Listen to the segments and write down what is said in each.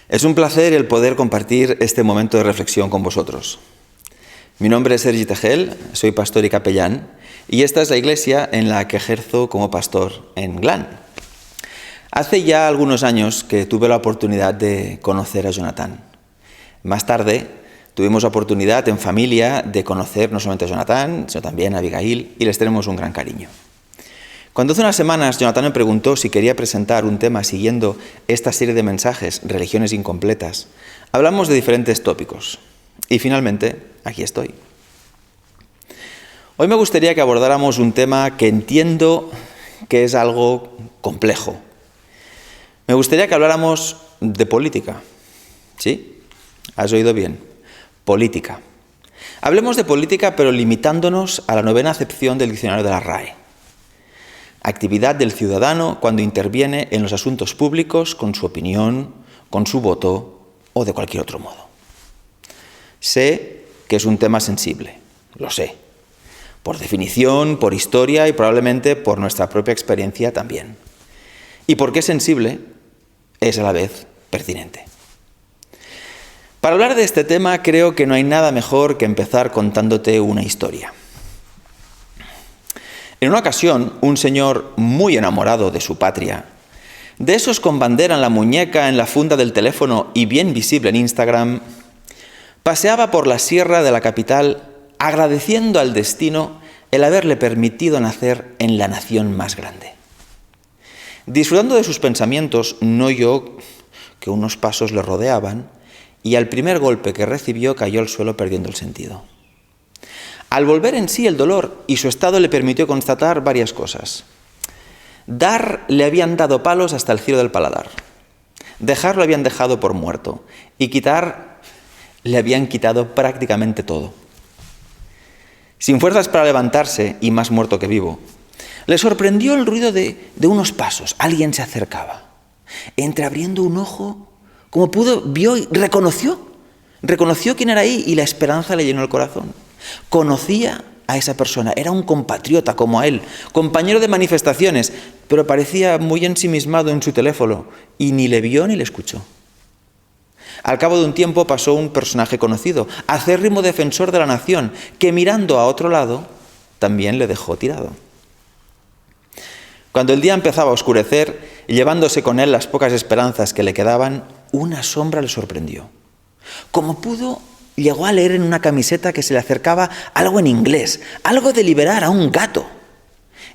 Es un placer el poder compartir este momento de reflexión con vosotros. Mi nombre es Sergi Tegel, soy pastor y capellán, y esta es la iglesia en la que ejerzo como pastor en Glan. Hace ya algunos años que tuve la oportunidad de conocer a Jonathan. Más tarde tuvimos la oportunidad en familia de conocer no solamente a Jonathan, sino también a Abigail, y les tenemos un gran cariño. Cuando hace unas semanas Jonathan me preguntó si quería presentar un tema siguiendo esta serie de mensajes, Religiones Incompletas, hablamos de diferentes tópicos. Y finalmente, aquí estoy. Hoy me gustaría que abordáramos un tema que entiendo que es algo complejo. Me gustaría que habláramos de política. ¿Sí? ¿Has oído bien? Política. Hablemos de política, pero limitándonos a la novena acepción del diccionario de la RAE. Actividad del ciudadano cuando interviene en los asuntos públicos con su opinión, con su voto o de cualquier otro modo. Sé que es un tema sensible, lo sé, por definición, por historia y probablemente por nuestra propia experiencia también. Y porque es sensible, es a la vez pertinente. Para hablar de este tema creo que no hay nada mejor que empezar contándote una historia. En una ocasión, un señor muy enamorado de su patria, de esos con bandera en la muñeca, en la funda del teléfono y bien visible en Instagram, paseaba por la sierra de la capital agradeciendo al destino el haberle permitido nacer en la nación más grande. Disfrutando de sus pensamientos, no oyó que unos pasos le rodeaban y al primer golpe que recibió cayó al suelo perdiendo el sentido. Al volver en sí el dolor y su estado le permitió constatar varias cosas. Dar le habían dado palos hasta el cielo del paladar. Dejar lo habían dejado por muerto. Y quitar le habían quitado prácticamente todo. Sin fuerzas para levantarse y más muerto que vivo, le sorprendió el ruido de unos pasos. Alguien se acercaba. Entreabriendo un ojo, como pudo, vio y reconoció. Reconoció quién era ahí y la esperanza le llenó el corazón. Conocía a esa persona, era un compatriota como a él, compañero de manifestaciones, pero parecía muy ensimismado en su teléfono y ni le vio ni le escuchó. Al cabo de un tiempo pasó un personaje conocido, acérrimo defensor de la nación, que mirando a otro lado también le dejó tirado. Cuando el día empezaba a oscurecer, llevándose con él las pocas esperanzas que le quedaban, una sombra le sorprendió. Como pudo, llegó a leer en una camiseta que se le acercaba algo en inglés, algo de liberar a un gato.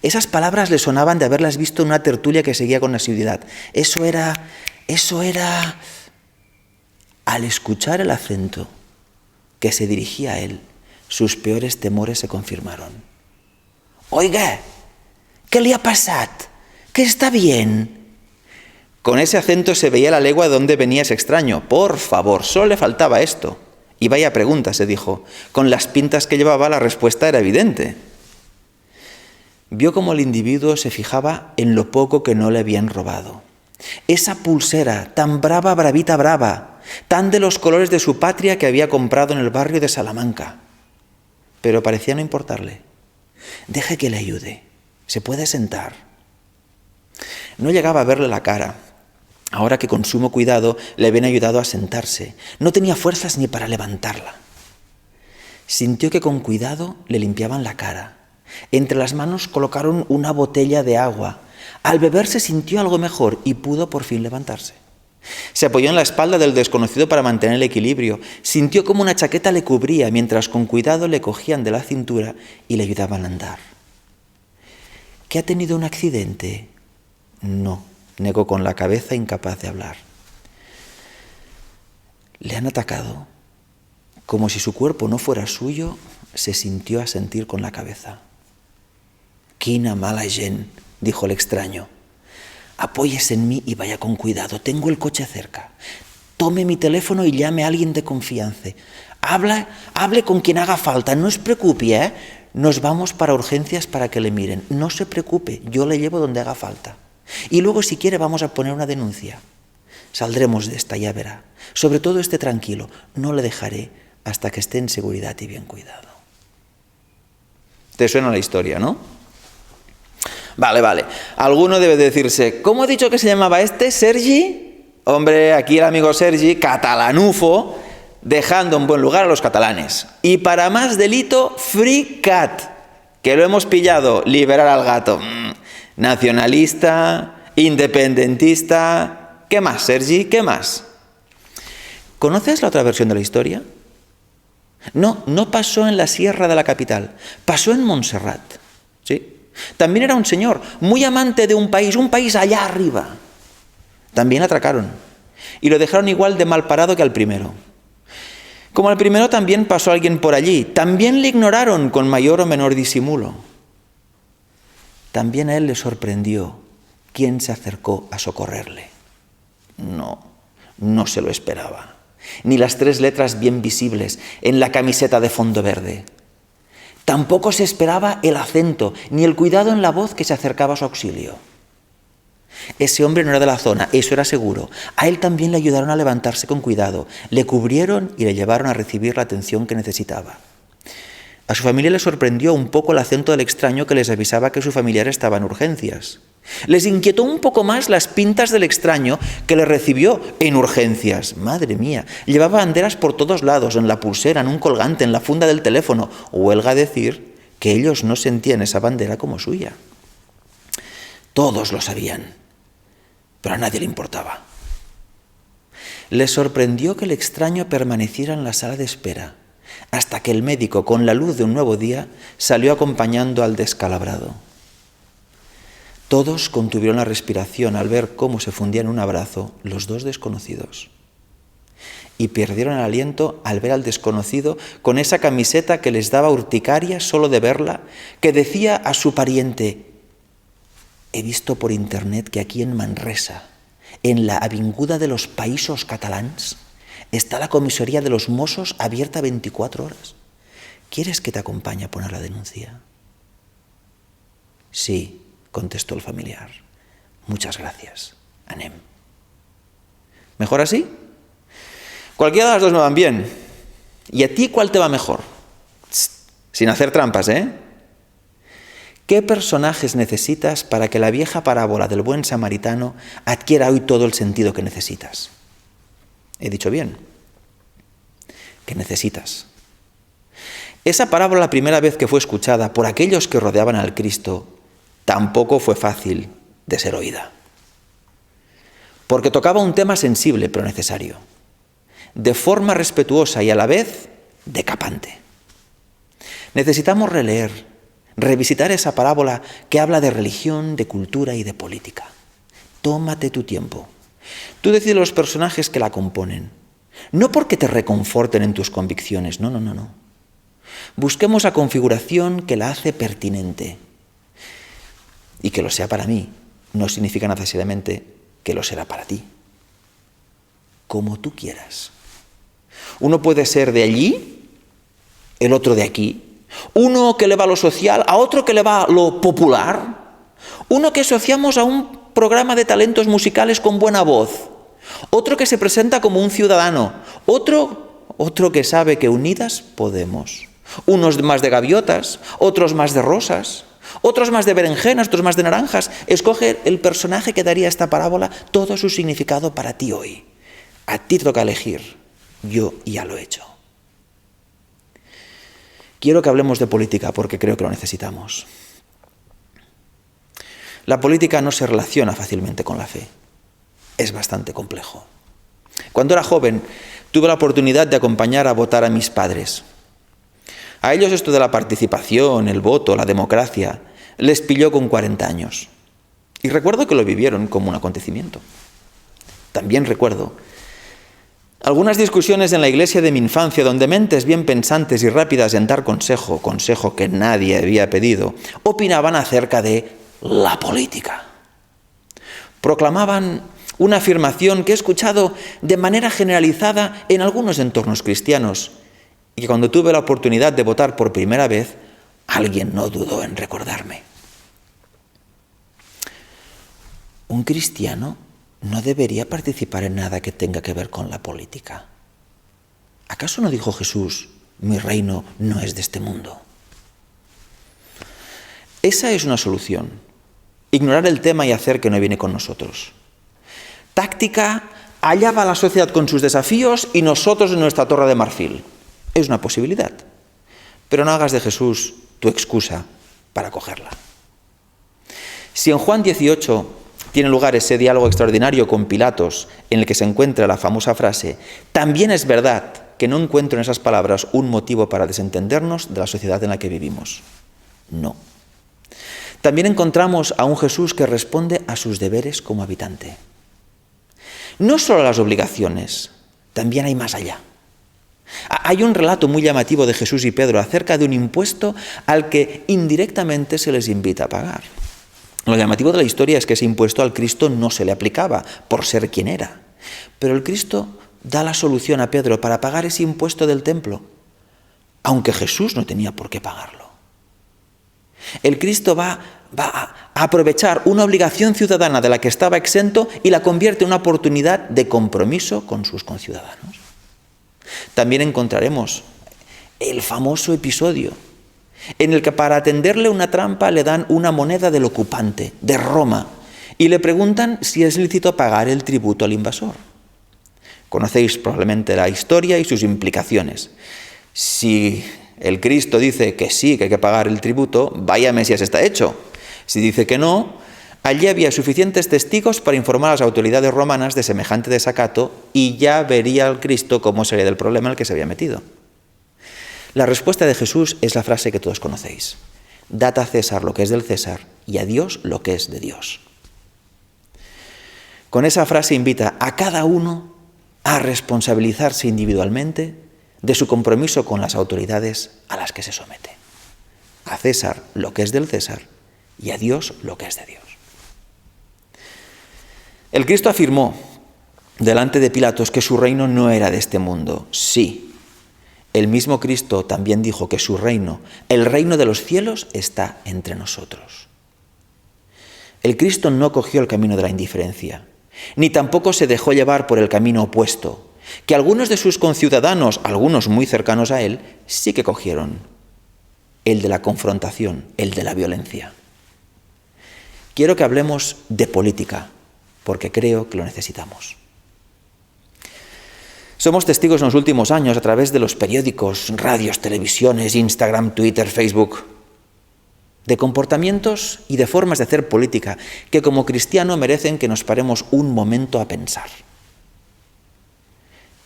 Esas palabras le sonaban de haberlas visto en una tertulia que seguía con asiduidad. Eso era... Al escuchar el acento que se dirigía a él, sus peores temores se confirmaron. «Oiga, ¿qué le ha pasado? ¿Que está bien?» Con ese acento se veía a la legua de dónde venía ese extraño. Por favor, solo le faltaba esto. Y vaya pregunta, se dijo. Con las pintas que llevaba, la respuesta era evidente. Vio cómo el individuo se fijaba en lo poco que no le habían robado. Esa pulsera, tan brava, bravita, brava, tan de los colores de su patria que había comprado en el barrio de Salamanca. Pero parecía no importarle. Deje que le ayude. Se puede sentar. No llegaba a verle la cara. Ahora que con sumo cuidado le habían ayudado a sentarse, no tenía fuerzas ni para levantarla. Sintió que con cuidado le limpiaban la cara. Entre las manos colocaron una botella de agua. Al beber se sintió algo mejor y pudo por fin levantarse. Se apoyó en la espalda del desconocido para mantener el equilibrio. Sintió como una chaqueta le cubría mientras con cuidado le cogían de la cintura y le ayudaban a andar. ¿Que ha tenido un accidente? No. Negó con la cabeza, incapaz de hablar. Le han atacado. Como si su cuerpo no fuera suyo, se sintió asentir con la cabeza. «Quina mala gent», dijo el extraño. «Apóyese en mí y vaya con cuidado. Tengo el coche cerca. Tome mi teléfono y llame a alguien de confianza. Hable con quien haga falta. No se preocupe, ¿eh? Nos vamos para urgencias para que le miren. No se preocupe, yo le llevo donde haga falta. Y luego, si quiere, vamos a poner una denuncia. Saldremos de esta, ya verá. Sobre todo esté tranquilo, no le dejaré hasta que esté en seguridad y bien cuidado». ¿Te suena la historia, no? Vale. Alguno debe decirse, ¿cómo ha dicho que se llamaba este? ¿Sergi? Hombre, aquí el amigo Sergi, catalanufo, dejando en buen lugar a los catalanes. Y para más delito, free cat, que lo hemos pillado, liberar al gato. Nacionalista, independentista. ¿Qué más, Sergi? ¿Qué más? ¿Conoces la otra versión de la historia? No pasó en la sierra de la capital, pasó en Montserrat. ¿Sí? También era un señor muy amante de un país allá arriba. También atracaron y lo dejaron igual de mal parado que al primero. Como al primero también pasó alguien por allí, también le ignoraron con mayor o menor disimulo. También a él le sorprendió quién se acercó a socorrerle. No se lo esperaba. Ni las 3 letras bien visibles en la camiseta de fondo verde. Tampoco se esperaba el acento, ni el cuidado en la voz que se acercaba a su auxilio. Ese hombre no era de la zona, eso era seguro. A él también le ayudaron a levantarse con cuidado, le cubrieron y le llevaron a recibir la atención que necesitaba. A su familia le sorprendió un poco el acento del extraño que les avisaba que su familiar estaba en urgencias. Les inquietó un poco más las pintas del extraño que le recibió en urgencias. Madre mía, llevaba banderas por todos lados, en la pulsera, en un colgante, en la funda del teléfono. Huelga decir que ellos no sentían esa bandera como suya. Todos lo sabían, pero a nadie le importaba. Les sorprendió que el extraño permaneciera en la sala de espera, hasta que el médico, con la luz de un nuevo día, salió acompañando al descalabrado. Todos contuvieron la respiración al ver cómo se fundían en un abrazo los 2 desconocidos. Y perdieron el aliento al ver al desconocido con esa camiseta que les daba urticaria solo de verla, que decía a su pariente: he visto por internet que aquí en Manresa, en la avinguda de los Països Catalans, está la comisaría de los Mossos abierta 24 horas. ¿Quieres que te acompañe a poner la denuncia? Sí, contestó el familiar. Muchas gracias. Anem. ¿Mejor así? Cualquiera de las 2 me van bien. ¿Y a ti cuál te va mejor? Sin hacer trampas, ¿eh? ¿Qué personajes necesitas para que la vieja parábola del buen samaritano adquiera hoy todo el sentido que necesitas? He dicho bien. ¿Qué necesitas? Esa parábola, la primera vez que fue escuchada por aquellos que rodeaban al Cristo, tampoco fue fácil de ser oída. Porque tocaba un tema sensible pero necesario, de forma respetuosa y a la vez decapante. Necesitamos revisitar esa parábola que habla de religión, de cultura y de política. Tómate tu tiempo. Tú decides los personajes que la componen. No porque te reconforten en tus convicciones, no. Busquemos la configuración que la hace pertinente. Y que lo sea para mí no significa necesariamente que lo será para ti. Como tú quieras. Uno puede ser de allí, el otro de aquí. Uno que le va a lo social, a otro que le va a lo popular. Uno que asociamos a un programa de talentos musicales con buena voz. Otro que se presenta como un ciudadano. Otro que sabe que unidas podemos. Unos más de gaviotas, otros más de rosas, otros más de berenjenas, otros más de naranjas. Escoge el personaje que daría esta parábola todo su significado para ti hoy. A ti te toca elegir. Yo ya lo he hecho. Quiero que hablemos de política porque creo que lo necesitamos. La política no se relaciona fácilmente con la fe. Es bastante complejo. Cuando era joven, tuve la oportunidad de acompañar a votar a mis padres. A ellos esto de la participación, el voto, la democracia, les pilló con 40 años. Y recuerdo que lo vivieron como un acontecimiento. También recuerdo algunas discusiones en la iglesia de mi infancia donde mentes bien pensantes y rápidas en dar consejo que nadie había pedido, opinaban acerca de la política. Proclamaban una afirmación que he escuchado de manera generalizada en algunos entornos cristianos y que cuando tuve la oportunidad de votar por primera vez, alguien no dudó en recordarme. Un cristiano no debería participar en nada que tenga que ver con la política. ¿Acaso no dijo Jesús, mi reino no es de este mundo? Esa es una solución. Ignorar el tema y hacer que no viene con nosotros. Táctica allá va la sociedad con sus desafíos y nosotros en nuestra torre de marfil. Es una posibilidad. Pero no hagas de Jesús tu excusa para cogerla. Si en Juan 18 tiene lugar ese diálogo extraordinario con Pilatos en el que se encuentra la famosa frase, también es verdad que no encuentro en esas palabras un motivo para desentendernos de la sociedad en la que vivimos. No. También encontramos a un Jesús que responde a sus deberes como habitante. No solo a las obligaciones, también hay más allá. Hay un relato muy llamativo de Jesús y Pedro acerca de un impuesto al que indirectamente se les invita a pagar. Lo llamativo de la historia es que ese impuesto al Cristo no se le aplicaba por ser quien era. Pero el Cristo da la solución a Pedro para pagar ese impuesto del templo, aunque Jesús no tenía por qué pagarlo. El Cristo va a aprovechar una obligación ciudadana de la que estaba exento y la convierte en una oportunidad de compromiso con sus conciudadanos. También encontraremos el famoso episodio en el que para tenderle una trampa le dan una moneda del ocupante, de Roma, y le preguntan si es lícito pagar el tributo al invasor. Conocéis probablemente la historia y sus implicaciones. Si el Cristo dice que sí, que hay que pagar el tributo, vaya Mesías está hecho. Si dice que no, allí había suficientes testigos para informar a las autoridades romanas de semejante desacato y ya vería el Cristo cómo sería del problema en el que se había metido. La respuesta de Jesús es la frase que todos conocéis. Dad a César lo que es del César y a Dios lo que es de Dios. Con esa frase invita a cada uno a responsabilizarse individualmente de su compromiso con las autoridades a las que se somete. A César lo que es del César y a Dios lo que es de Dios. El Cristo afirmó delante de Pilatos que su reino no era de este mundo. Sí, el mismo Cristo también dijo que su reino, el reino de los cielos, está entre nosotros. El Cristo no cogió el camino de la indiferencia, ni tampoco se dejó llevar por el camino opuesto, que algunos de sus conciudadanos, algunos muy cercanos a él, sí que cogieron, el de la confrontación, el de la violencia. Quiero que hablemos de política, porque creo que lo necesitamos. Somos testigos en los últimos años, a través de los periódicos, radios, televisiones, Instagram, Twitter, Facebook, de comportamientos y de formas de hacer política que como cristiano merecen que nos paremos un momento a pensar.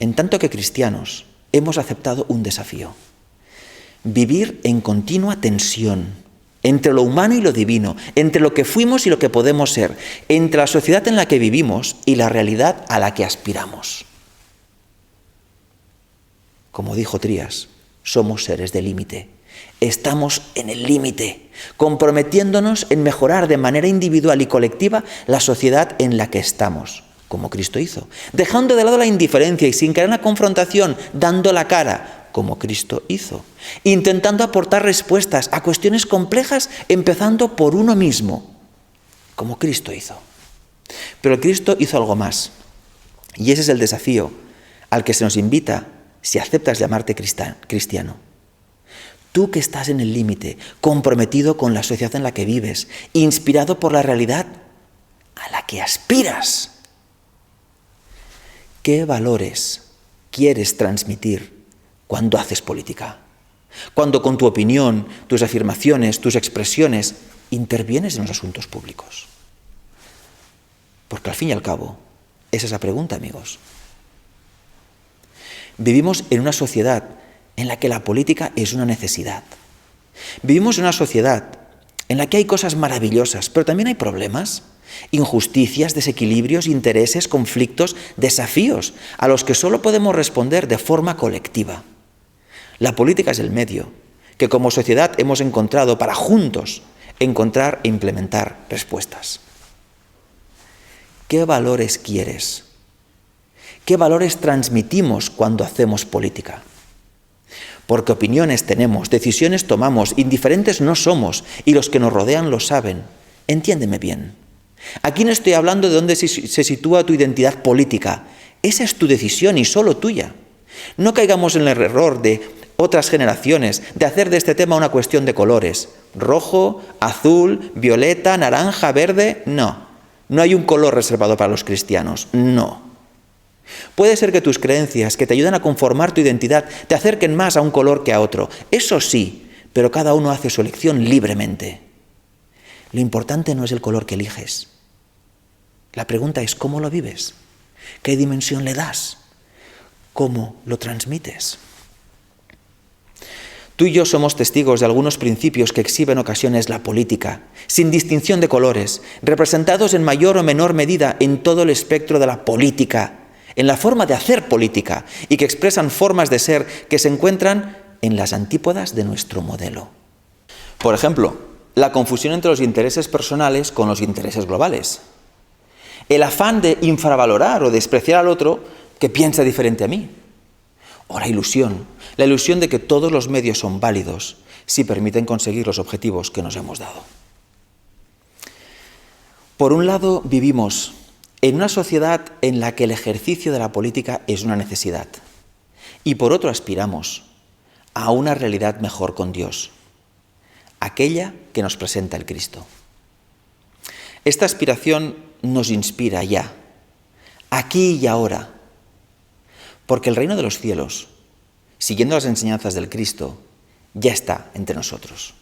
En tanto que cristianos hemos aceptado un desafío: vivir en continua tensión entre lo humano y lo divino, entre lo que fuimos y lo que podemos ser, entre la sociedad en la que vivimos y la realidad a la que aspiramos. Como dijo Trías, somos seres de límite. Estamos en el límite, comprometiéndonos en mejorar de manera individual y colectiva la sociedad en la que estamos, como Cristo hizo, dejando de lado la indiferencia y sin caer en la confrontación, dando la cara, como Cristo hizo, intentando aportar respuestas a cuestiones complejas, empezando por uno mismo, como Cristo hizo. Pero Cristo hizo algo más, y ese es el desafío al que se nos invita si aceptas llamarte cristiano. Tú que estás en el límite, comprometido con la sociedad en la que vives, inspirado por la realidad a la que aspiras. ¿Qué valores quieres transmitir cuando haces política? Cuando con tu opinión, tus afirmaciones, tus expresiones, intervienes en los asuntos públicos. Porque al fin y al cabo, esa es la pregunta, amigos. Vivimos en una sociedad en la que la política es una necesidad. Vivimos en una sociedad en la que hay cosas maravillosas, pero también hay problemas, injusticias, desequilibrios, intereses, conflictos, desafíos a los que solo podemos responder de forma colectiva. La política es el medio que como sociedad hemos encontrado para juntos encontrar e implementar respuestas. ¿Qué valores quieres? ¿Qué valores transmitimos cuando hacemos política? Porque opiniones tenemos, decisiones tomamos, indiferentes no somos, y los que nos rodean lo saben. Entiéndeme bien. Aquí no estoy hablando de dónde se sitúa tu identidad política. Esa es tu decisión y solo tuya. No caigamos en el error de otras generaciones de hacer de este tema una cuestión de colores. Rojo, azul, violeta, naranja, verde. No. No hay un color reservado para los cristianos. No. Puede ser que tus creencias, que te ayudan a conformar tu identidad, te acerquen más a un color que a otro. Eso sí, pero cada uno hace su elección libremente. Lo importante no es el color que eliges. La pregunta es ¿cómo lo vives? ¿Qué dimensión le das? ¿Cómo lo transmites? Tú y yo somos testigos de algunos principios que exhibe en ocasiones la política, sin distinción de colores, representados en mayor o menor medida en todo el espectro de la política, en la forma de hacer política, y que expresan formas de ser que se encuentran en las antípodas de nuestro modelo. Por ejemplo, la confusión entre los intereses personales con los intereses globales. El afán de infravalorar o despreciar al otro que piensa diferente a mí. O la ilusión de que todos los medios son válidos si permiten conseguir los objetivos que nos hemos dado. Por un lado, vivimos en una sociedad en la que el ejercicio de la política es una necesidad. Y por otro, aspiramos a una realidad mejor con Dios, aquella que nos presenta el Cristo. Esta aspiración nos inspira ya, aquí y ahora, porque el reino de los cielos, siguiendo las enseñanzas del Cristo, ya está entre nosotros.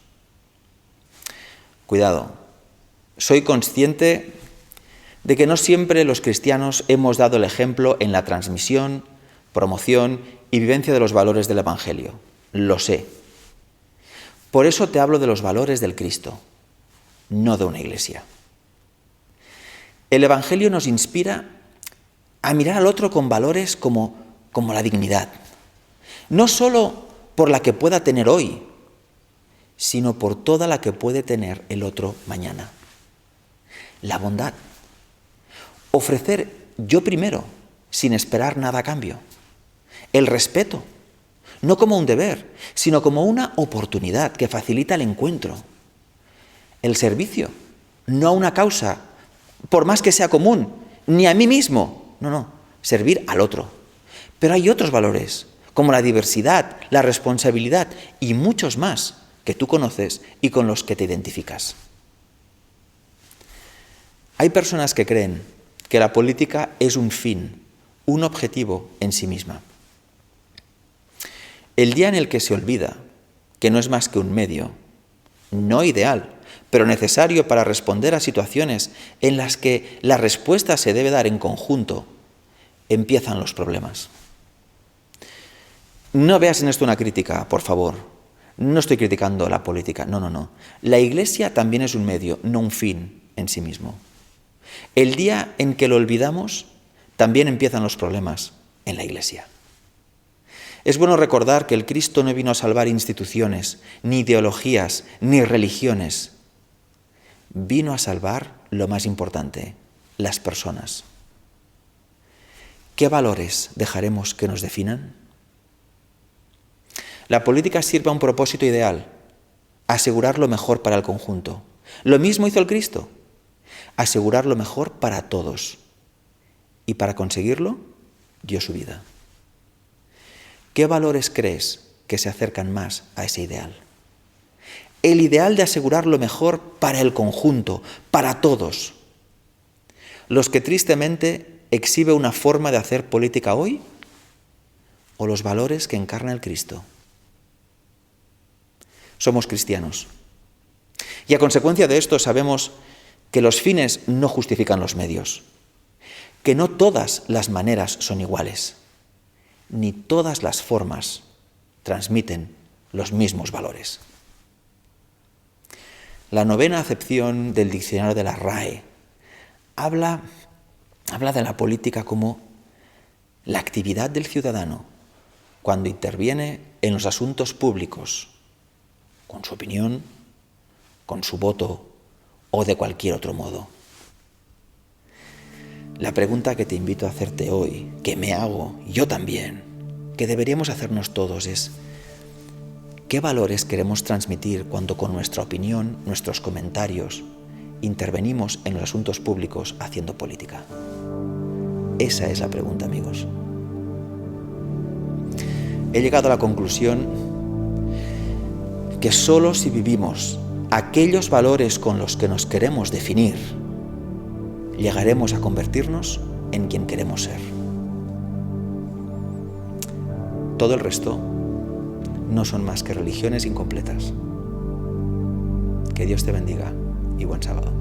Cuidado, soy consciente de que no siempre los cristianos hemos dado el ejemplo en la transmisión, promoción y vivencia de los valores del Evangelio. Lo sé. Por eso te hablo de los valores del Cristo, no de una iglesia. El Evangelio nos inspira a mirar al otro con valores como la dignidad. No solo por la que pueda tener hoy, sino por toda la que puede tener el otro mañana. La bondad. Ofrecer yo primero, sin esperar nada a cambio. El respeto, no como un deber, sino como una oportunidad que facilita el encuentro. El servicio, no una causa, por más que sea común, ni a mí mismo. No, servir al otro. Pero hay otros valores, como la diversidad, la responsabilidad y muchos más que tú conoces y con los que te identificas. Hay personas que creen que la política es un fin, un objetivo en sí misma. El día en el que se olvida que no es más que un medio, no ideal, pero necesario para responder a situaciones en las que la respuesta se debe dar en conjunto, empiezan los problemas. No veas en esto una crítica, por favor. No estoy criticando la política, no. La Iglesia también es un medio, no un fin en sí mismo. El día en que lo olvidamos, también empiezan los problemas en la Iglesia. Es bueno recordar que el Cristo no vino a salvar instituciones, ni ideologías, ni religiones. Vino a salvar lo más importante, las personas. ¿Qué valores dejaremos que nos definan? La política sirve a un propósito ideal, asegurar lo mejor para el conjunto. Lo mismo hizo el Cristo, asegurar lo mejor para todos. Y para conseguirlo, dio su vida. ¿Qué valores crees que se acercan más a ese ideal? El ideal de asegurar lo mejor para el conjunto, para todos. ¿Los que tristemente exhibe una forma de hacer política hoy? ¿O los valores que encarna el Cristo? Somos cristianos. Y a consecuencia de esto sabemos que los fines no justifican los medios, que no todas las maneras son iguales, ni todas las formas transmiten los mismos valores. La novena acepción del diccionario de la RAE habla de la política como la actividad del ciudadano cuando interviene en los asuntos públicos, con su opinión, con su voto o de cualquier otro modo. La pregunta que te invito a hacerte hoy, que me hago yo también, que deberíamos hacernos todos es: ¿qué valores queremos transmitir cuando con nuestra opinión, nuestros comentarios, intervenimos en los asuntos públicos haciendo política? Esa es la pregunta, amigos. He llegado a la conclusión que solo si vivimos aquellos valores con los que nos queremos definir, llegaremos a convertirnos en quien queremos ser. todo el resto no son más que religiones incompletas. Que Dios te bendiga y buen sábado.